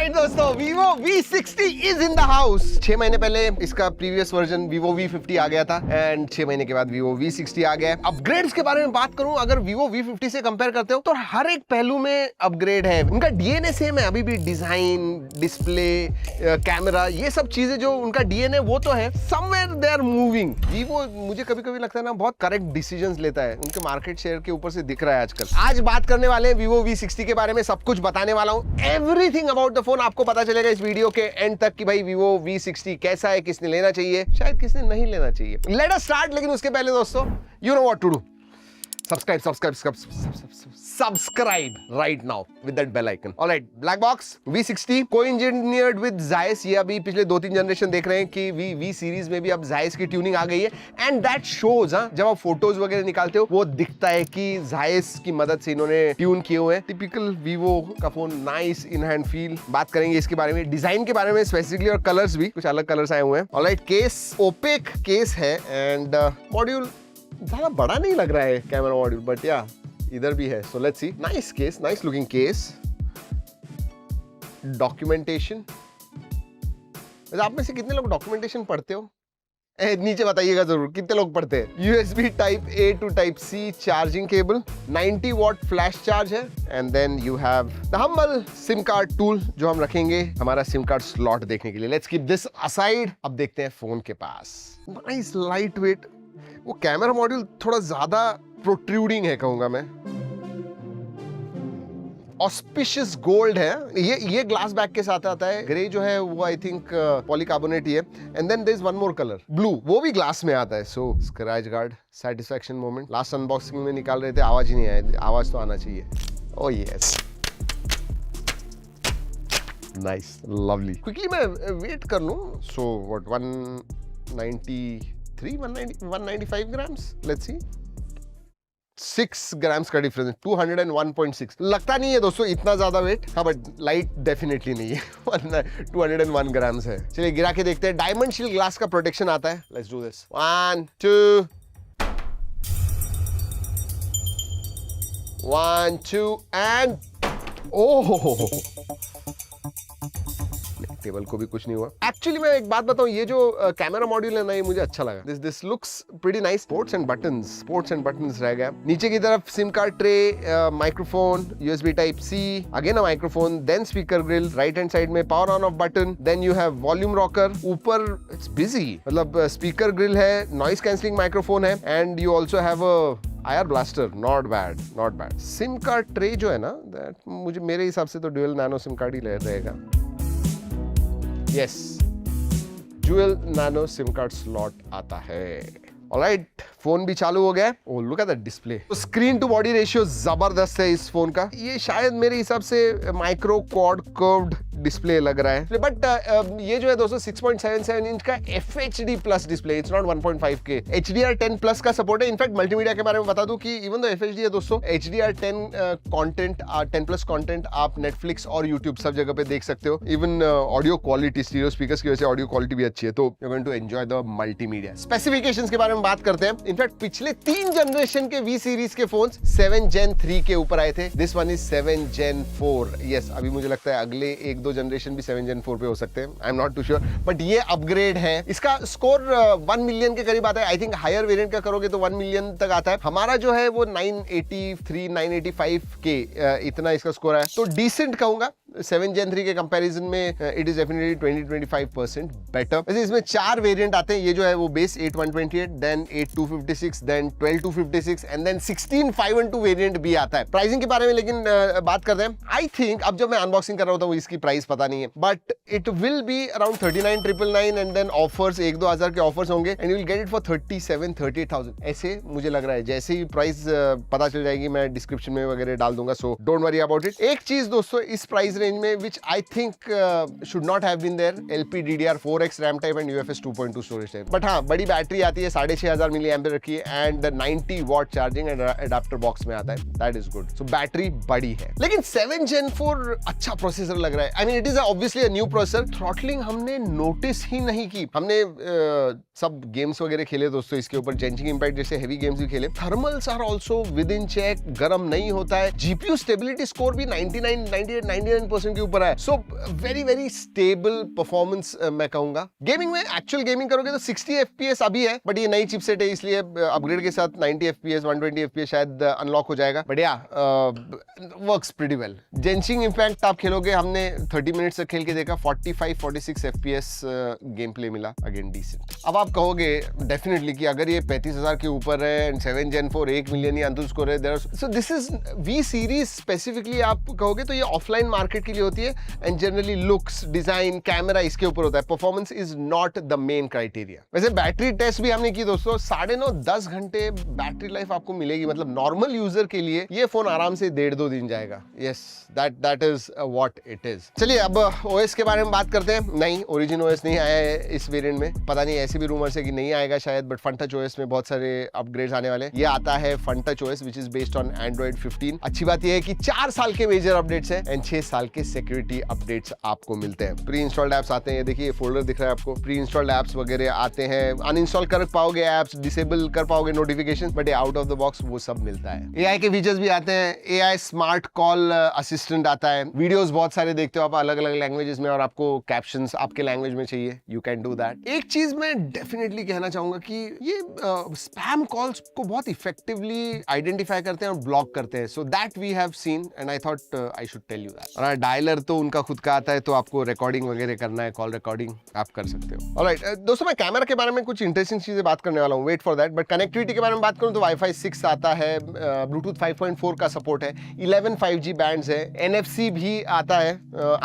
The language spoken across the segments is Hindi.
ऑलराइट दोस्तों, Vivo V60 is in the house. 6 महीने पहले इसका प्रीवियस वर्जन Vivo V50 आ गया था एंड 6 महीने के बाद Vivo V60 आ गया है। अपग्रेड्स के बारे में बात करूं, अगर Vivo V50 से कंपेयर करते हो तो हर एक पहलू में अपग्रेड है। उनका डीएनए सेम है, अभी भी डिजाइन, डिस्प्ले, कैमरा, ये सब चीजें जो उनका डीएनए वो तो है। Somewhere they are moving. Vivo मुझे कभी कभी लगता है ना बहुत करेक्ट डिसीजंस लेता है, उनके मार्केट शेयर के ऊपर से दिख रहा है आजकल। आज बात करने वाले हैं Vivo V60 के बारे में, सब कुछ बताने वाला हूं। एवरीथिंग अबाउट द फोन आपको पता चलेगा इस वीडियो के एंड तक कि भाई Vivo V60 कैसा है, किसने लेना चाहिए, शायद किसने नहीं लेना चाहिए। Let us start. लेकिन उसके पहले दोस्तों, you know what to do. Subscribe right now with that bell icon. All right, black box V60 co-engineered with Zeiss। ये अभी पिछले 2-3 जनरेशन देख रहे हैं कि V सीरीज में भी अब Zeiss की ट्यूनिंग आ गई है एंड दैट शोज। जब आप फोटोज वगैरह निकालते हो वो दिखता है कि Zeiss की मदद से इन्होंने ट्यून किए हुए हैं। टिपिकल Vivo का phone, nice in hand feel. बात करेंगे इसके बारे में, डिजाइन के बारे में स्पेसिफिकली, और कलर्स भी कुछ अलग कलर्स आए हुए हैं। ऑलराइट, केस ओपेक केस है एंड मॉड्यूल ज्यादा बड़ा नहीं लग रहा है कैमरा मॉड्यूल, बट या इधर भी है। So let's see. Nice case, nice looking case. Documentation, आप में से कितने लोग डॉक्यूमेंटेशन पढ़ते हो? नीचे बताइएगा जरूर कितने लोग पढ़ते हैं। USB type A to type C charging cable, 90 watt flash charge है and then you have the humble SIM card tool जो हम रखेंगे हमारा सिम कार्ड स्लॉट देखने के लिए। Let's keep this aside. अब देखते हैं फोन के पास। Nice light weight. वो कैमरा मॉड्यूल थोड़ा ज्यादा प्रोट्रूडिंग है कहूंगा मैं। ऑस्पिशियस गोल्ड है। ये ग्लास बैक के साथ आता है। ग्रे जो है वो आई थिंक पॉलीकार्बोनेट ही है and then there is one more colour blue, वो भी ग्लास में आता है। So scratch guard, satisfaction moment. Last unboxing में निकाल रहे थे, आवाज ही नहीं आया। आवाज तो आना चाहिए। Oh yes, nice, lovely. Quickly मैं वेट कर लूं। So what 193 195 grams. Let's see. 6 grams का डिफरेंस, 201.6। लगता नहीं है दोस्तों इतना ज्यादा वेट, हाँ बट लाइट डेफिनेटली नहीं है। 201 ग्राम्स है। चलिए गिरा के देखते हैं। डायमंड शील्ड ग्लास का प्रोटेक्शन आता है। Let's do this. 1 2 1 2 and oh, table को भी कुछ नहीं हुआ। एक्चुअली मैं एक बात बताऊं, ये जो कैमरा मॉड्यूल है ना, ये मुझे अच्छा लगा। This looks pretty nice. Ports and buttons रह गया। नीचे की तरफ SIM card tray, microphone, USB type C, again uh microphone, then speaker grill. Right hand side में power on off button, then you have volume rocker. ऊपर इट्स बिजी, मतलब स्पीकर ग्रिल है, नॉइस कैंसलिंग माइक्रोफोन है and you also have a IR blaster. Not bad. SIM card tray जो है ना, दैट मुझे मेरे हिसाब से तो ड्यूअल नैनो सिम कार्ड ही रहेगा। Yes, dual nano SIM card slot आता है। ऑलराइट, फोन भी चालू हो गया है। Oh look at that display. Screen to body ratio जबरदस्त है इस फोन का। ये शायद मेरे हिसाब से माइक्रो क्वाड कर्व्ड डिस्प्ले लग रहा है, बट ये जो है दोस्तों 6.77 इंच का FHD plus display, it's not 1.5K। HDR10 plus का सपोर्ट है। इनफैक्ट मल्टीमीडिया के बारे में बता दूं कि इवन दो FHD है दोस्तों, HDR10 कंटेंट, 10 प्लस कंटेंट आप नेटफ्लिक्स और यूट्यूब सब जगह पे देख सकते हो। Even audio quality, stereo speakers की वजह से ऑडियो क्वालिटी भी अच्छी है, तो you are going to enjoy the multimedia. Specifications के बारे में बात करते हैं। इनफैक्ट पिछले 3 जनरेशन के V सीरीज के फोन्स 7 Gen 3 के ऊपर आए थे। This one is 7 Gen 4। Yes, अभी मुझे लगता है अगले 1-2 जनरेशन भी 7 Gen 4 पे हो सकते हैं, I am not too sure, but ये अपग्रेड है। इसका स्कोर 1 मिलियन के करीब आता है। आई थिंक हायर वेरिएंट का करोगे तो 1 मिलियन तक आता है। हमारा जो है वो 983 985 के इतना इसका स्कोर है, तो डिसेंट कहूंगा। 7 Gen 3 के कंपैरिजन में इट इज डेफिनेटली 20-25% बेटर। वैसे इसमें 4 वेरिएंट आते हैं। ये जो है वो base 8128, then 8256, then 12-256 and then 16-512 variant भी आता है। प्राइसिंग के बारे में लेकिन बात करते हैं। आई थिंक अब जब मैं अनबॉक्सिंग कर रहा होता हूँ इसकी प्राइस पता नहीं है, but it will be around 39,999 and then offers 1-2 हजार के ऑफर्स होंगे and you will get it for 37,000-38,000। ऐसे मुझे लग रहा है। जैसे ही प्राइस पता चल जाएगी मैं डिस्क्रिप्शन में वगैरह डाल दूंगा, so don't worry about it. एक चीज दोस्तों इस प्राइस रेंज में which I think should not have been there, LPDDR4X RAM type and UFS 2.2 storage type। But हाँ, बड़ी बैटरी आती है, 6500 मिली एम्पियर रखी है and 90 watt charging and adapter box में आता है। That is good. So battery बड़ी है, लेकिन 7 Gen 4 अच्छा प्रोसेसर लग रहा है। I mean it is obviously a new processor. Throttling हमने नोटिस ही नहीं की। हमने सब गेम्स वगैरह खेले दोस्तों इसके ऊपर, जेंचिंग इंपैक्ट जैसे हेवी गेम्स भी खेले। Thermals are also within check, गर्म नहीं होता है। जीपीयू स्टेबिलिटी स्कोर भी 99, 98, 99% 90% के ऊपर है। So very very stable performance मैं कहूंगा। गेमिंग में एक्चुअल गेमिंग करोगे तो 60 FPS अभी है, बट ये नई चिपसेट है इसलिए अपग्रेड के साथ 90 FPS 120 FPS शायद अनलॉक हो जाएगा। बट या वर्क्स प्रीटी वेल। जेंशिंग इम्पैक्ट आप खेलोगे, हमने 30 मिनट्स तक खेल के देखा, 45-46 FPS गेम प्ले मिला, अगेन डिसेंट। अब आप कहोगे डेफिनेटली कि अगर ये 35,000 के ऊपर है एंड 7 Gen 4 1 मिलियन ही अंडरस्कोर है, so this is V series specifically आप कहोगे तो ये ऑफलाइन मार्केट के लिए होती है and generally looks, design, camera इसके ऊपर होता है। Performance is not the main criteria. वैसे बैटरी टेस्ट भी हमने की दोस्तों, 9.5-10 घंटे बैटरी लाइफ आपको मिलेगी। मतलब नॉर्मल यूजर के लिए ये फोन आराम से 1.5-2 दिन जाएगा। Yes, that is what it is. चलिए अब OS के बारे में बात करते हैं। नहीं, ओरिजिन OS नहीं आया है इस वेरिएंट में, पता नहीं ऐसे भी रूमर्स है कि नहीं आएगा शायद, बट FunTouch OS में बहुत सारे अपग्रेड्स आने वाले। ये आता है FunTouch OS which is based on Android 15। अच्छी बात ये है कि 4 साल के मेजर अपडेट्स हैं एंड 6 साल के सिक्योरिटी अपडेट्स आपको मिलते हैं। प्री इंस्टॉल्ड एप्स आते हैं, ये देखिए फोल्डर दिख रहा है आपको, प्री इंस्टॉल्ड एप्स वगैरह आते हैं। अनइंस्टॉल कर पाओगे एप्स, डिसेबल कर पाओगे नोटिफिकेशन, बट ये आउट ऑफ द बॉक्स वो सब मिलता है। AI के फीचर्स भी आते हैं, AI स्मार्ट कॉल असिस्टेंट आता है। वीडियोस बहुत सारे देखते हो आप अलग अलग लैंग्वेजेस में और आपको कैप्शंस आपके लैंग्वेज में चाहिए, यू कैन डू दैट। एक चीज मैं डेफिनेटली कहना चाहूंगा कि ये स्पैम कॉल्स को बहुत इफेक्टिवली आइडेंटिफाई करते हैं और ब्लॉक करते हैं। So that we have seen and I thought I should tell you that. और डायलर तो उनका खुद का आता है, तो आपको रिकॉर्डिंग वगैरह करना है, कॉल रिकॉर्डिंग आप कर सकते हो। ऑलराइट दोस्तों, मैं कैमरा के बारे में कुछ इंटरेस्टिंग चीजें बात करने वाला हूँ, wait for that. But connectivity के बारे में बात करूँ तो Wi-Fi 6 आता है, ब्लूटूथ 5.4 का सपोर्ट है, 11 5G बैंड्स है, NFC भी आता है,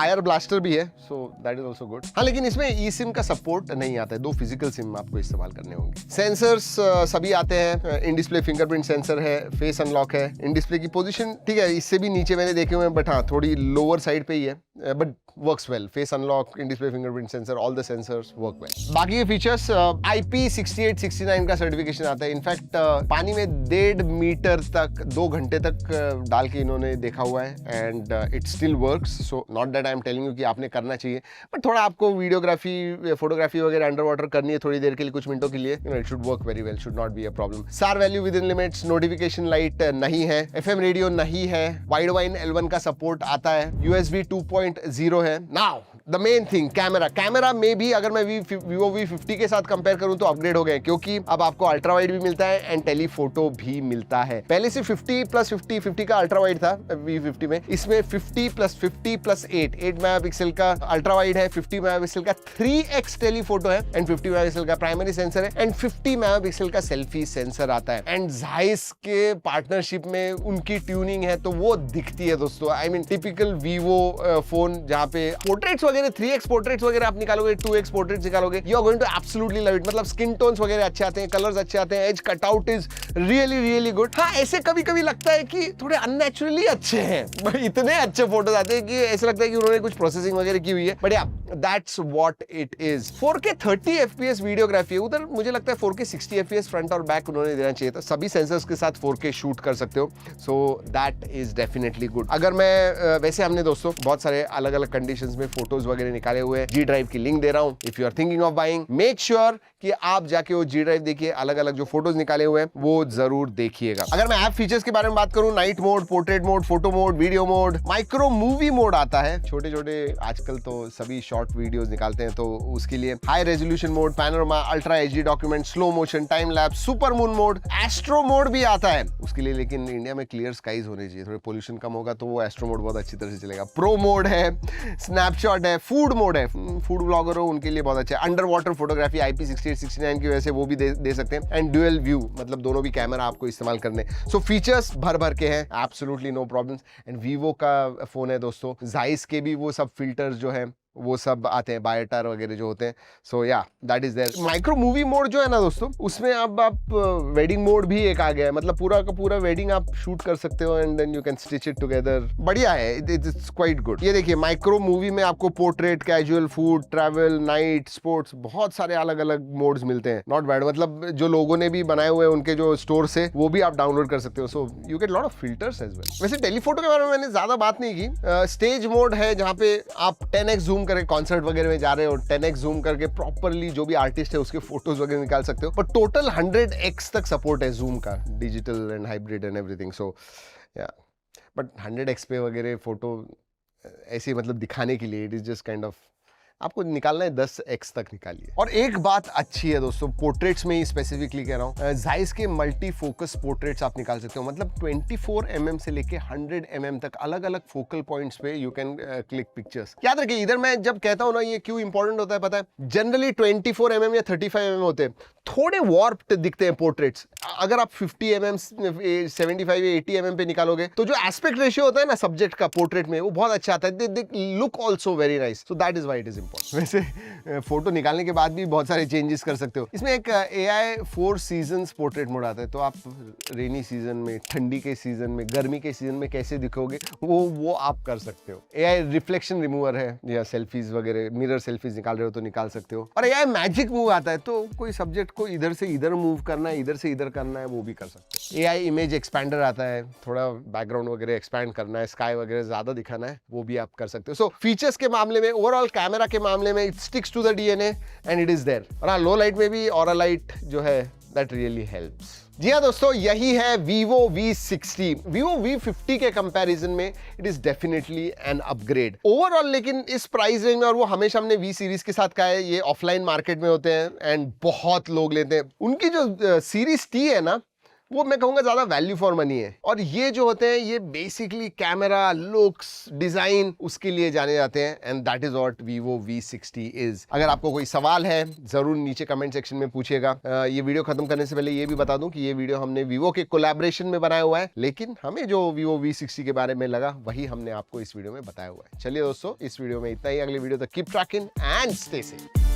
IR ब्लास्टर भी है, so that is also good. हाँ, लेकिन इसमें eSIM का सपोर्ट नहीं आता है, 2 फिजिकल सिम आपको इस्तेमाल करने होंगे। सेंसर्स सभी आते हैं, इन डिस्प्ले फिंगरप्रिंट सेंसर है, फेस अनलॉक है, इन डिस्प्ले की पोजीशन ठीक है, इससे भी नीचे मैंने देखे हुए हैं, बट हाँ थोड़ी लोअर साइड पे ही है, but works well. Face unlock, in-display fingerprint sensor, all the sensors work well. बाकी के फीचर्स IP6869 का सर्टिफिकेशन आता है। इनफैक्ट पानी में 1.5 मीटर तक 2 घंटे तक डाल के इन्होंने देखा हुआ है and it still works. So not that I am telling you कि आपने करना चाहिए, बट थोड़ा आपको वीडियोग्राफी फोटोग्राफी वगैरह अंडर वाटर करनी है थोड़ी देर के लिए, कुछ मिनटों के लिए, it should work very well, should not be a problem. SAR value with in limits, notification light नहीं है, FM रेडियो नहीं है, वाइड वाइन L1 का सपोर्ट आता है, USB 2.0 है। Now the main thing, camera में भी अगर मैं Vivo V50 के साथ कंपेयर करूं तो अपग्रेड हो गए, क्योंकि अब आपको अल्ट्रा वाइड भी मिलता है एंड टेलीफोटो भी मिलता है। पहले से 50+50 का अल्ट्रा वाइड था V50 में, इसमें 50+50+8 मेगापिक्सल का अल्ट्रा वाइड है, 50 मेगापिक्सल का 3x टेलीफोटो है एंड 50 मेगापिक्सल का प्राइमरी सेंसर है एंड 50 मेगापिक्सल का सेल्फी सेंसर आता है। एंड Zeiss के पार्टनरशिप में उनकी ट्यूनिंग है तो वो दिखती है दोस्तों। I mean typical Vivo phone जहां पे पोर्ट्रेट्स वगैरह 3x पोर्ट्रेट्स वगैरह आप निकालोगे, 2x पोर्ट्रेट्स निकालोगे, you are going to absolutely love it. मतलब स्किन टोन्स वगैरह अच्छे आते हैं, कलर्स अच्छे आते हैं, edge cutout is really good. हाँ, ऐसे कभी कभी लगता है कि थोड़े अननेचुरली अच्छे हैं, इतने अच्छे फोटोज आते हैं कि ऐसा लगता है कि उन्होंने कुछ प्रोसेसिंग वगैरह की हुई है, बट या that's what it is. 4K 30 FPS videography है, उधर मुझे लगता है 4K 60 FPS फ्रंट और बैक उन्होंने देना चाहिए था। सभी सेंसर्स के साथ 4K शूट कर सकते हो, so that is definitely good. अगर मैं वैसे हमने दोस्तों बहुत सारे अलग अलग कंडीशंस में फोटोज वगैरह निकाले हुए हैं, G ड्राइव की लिंक दे रहा हूं। If you are thinking of buying, make sure कि आप जाके वो G ड्राइव देखिए, अलग अलग जो फोटोज निकाले हुए हैं वो जरूर देखिएगा। अगर मैं ऐप फीचर्स के बारे में बात करूं, night mode, portrait mode, photo mode, video mode, micro movie mode आता है। छोटे छोटे आजकल तो सभी शॉर्ट वीडियोस निकालते हैं, तो उसके लिए high resolution mode, panorama, ultra HD document, slow motion, time lapse, super moon mode, astro mode भी आता है उसके लिए। लेकिन इंडिया में क्लियर स्काईज होने चाहिए, थोड़े पोल्यूशन कम होगा तो वो एस्ट्रो मोड बहुत अच्छी तरह से चलेगा। प्रो मोड है, स्नैपशॉट है, फूड मोड है, फूड ब्लॉगर हो उनके लिए बहुत अच्छा है। अंडर वाटर फोटोग्राफी IP6869 की वजह से वो भी दे सकते हैं एंड ड्यूअल व्यू, मतलब दोनों भी कैमरा आपको इस्तेमाल करने। सो फीचर्स भर के हैं, absolutely no problems. And Vivo का फोन है दोस्तों, Zeiss के भी वो सब फिल्टर्स जो है वो सब आते हैं, बायोटार वगैरह जो होते हैं। So yeah that is there. Micro movie mode जो है ना दोस्तों, उसमें अब आप वेडिंग मोड भी एक आ गया है, मतलब पूरा का पूरा वेडिंग आप शूट कर सकते हो and then you can stitch it together. बढ़िया है, इट्स क्वाइट गुड। ये देखिए माइक्रो मूवी में आपको portrait, casual, food, travel, night, sports, बहुत सारे अलग अलग मोड्स मिलते हैं। नॉट बैड, मतलब जो लोगों ने भी बनाए हुए हैं उनके जो स्टोर से, वो भी आप डाउनलोड कर सकते हो। So you get lot of filters as well. वैसे टेलीफोटो के बारे में मैंने ज्यादा बात नहीं की। स्टेज मोड है जहां पे आप 10x जूम करके कॉन्सर्ट वगैरह में जा रहे हो, 10x जूम करके प्रॉपरली जो भी आर्टिस्ट है उसके फोटोज वगैरह निकाल सकते हो। पर टोटल 100x तक सपोर्ट है जूम का, digital and hybrid and everything. So या बट 100x पे वगैरह फोटो ऐसे मतलब दिखाने के लिए, it is just kind of, आपको निकालना है 10x तक निकालिए। और एक बात अच्छी है दोस्तों, पोर्ट्रेट्स में ही स्पेसिफिकली कह रहा हूँ, जाइस के मल्टी फोकस पोर्ट्रेट्स आप निकाल सकते हो। मतलब 24 mm से लेके 100 mm तक अलग अलग फोकल पॉइंट्स पे यू कैन क्लिक पिक्चर्स। याद रखिए, इधर मैं जब कहता हूँ ना ये क्यों इंपॉर्टेंट होता है पता है, जनरली 24 mm या 35 mm होते हैं, थोड़े वॉर्प्ड दिखते हैं पोर्ट्रेट्स। अगर आप 50 mm 75 या 80 mm पे निकालोगे तो जो एस्पेक्ट रेशियो होता है ना सब्जेक्ट का पोर्ट्रेट में, वो बहुत अच्छा आता है। They look also very nice, so that is why it is important. वैसे फोटो निकालने के बाद भी बहुत सारे चेंजेस कर सकते हो। इसमें एक AI 4 सीजन्स पोर्ट्रेट मोड आता है, तो आप रेनी सीजन में, ठंडी के सीजन में, गर्मी के सीजन में कैसे दिखोगे वो आप कर सकते हो। AI रिफ्लेक्शन रिमूवर है, या सेल्फीज वगैरह मिरर सेल्फीज निकाल रहे हो तो निकाल सकते हो। और AI मैजिक मूव आता है, तो कोई सब्जेक्ट को इधर से इधर मूव करना है, इधर से इधर करना है, वो भी कर सकते हो। AI इमेज एक्सपैंडर आता है, थोड़ा बैकग्राउंड वगैरह एक्सपैंड करना है, स्काई वगैरह ज्यादा दिखाना है, वो भी आप कर सकते हो। सो फीचर्स के मामले में, ओवरऑल कैमरा के मामले में, it sticks to the DNA and it is there. और हाँ, लो लाइट में भी ऑरा लाइट जो है दैट रियली हेल्प्स। जी हाँ दोस्तों, यही है Vivo V60। Vivo V50 के कंपैरिजन में it is definitely an upgrade overall. लेकिन इस प्राइस रेंज में, और वो हमेशा हमने V सीरीज के साथ कहा है, ये ऑफलाइन मार्केट में होते हैं एंड बहुत लोग लेते हैं। उनकी जो सीरीज T है ना, वो मैं कहूंगा ज्यादा वैल्यू फॉर मनी है। और ये जो होते हैं, ये बेसिकली कैमरा, लुक्स, डिजाइन, उसके लिए जाने जाते हैं, and that is what Vivo V60 is. अगर आपको कोई सवाल है जरूर नीचे कमेंट सेक्शन में पूछिएगा। ये वीडियो खत्म करने से पहले ये भी बता दूं कि ये वीडियो हमने Vivo के कोलैबोरेशन में बनाया हुआ है, लेकिन हमें जो Vivo V60 के बारे में लगा वही हमने आपको इस वीडियो में बताया हुआ है। चलिए दोस्तों, इस वीडियो में इतना ही। अगले वीडियो तक keep trekking and stay safe.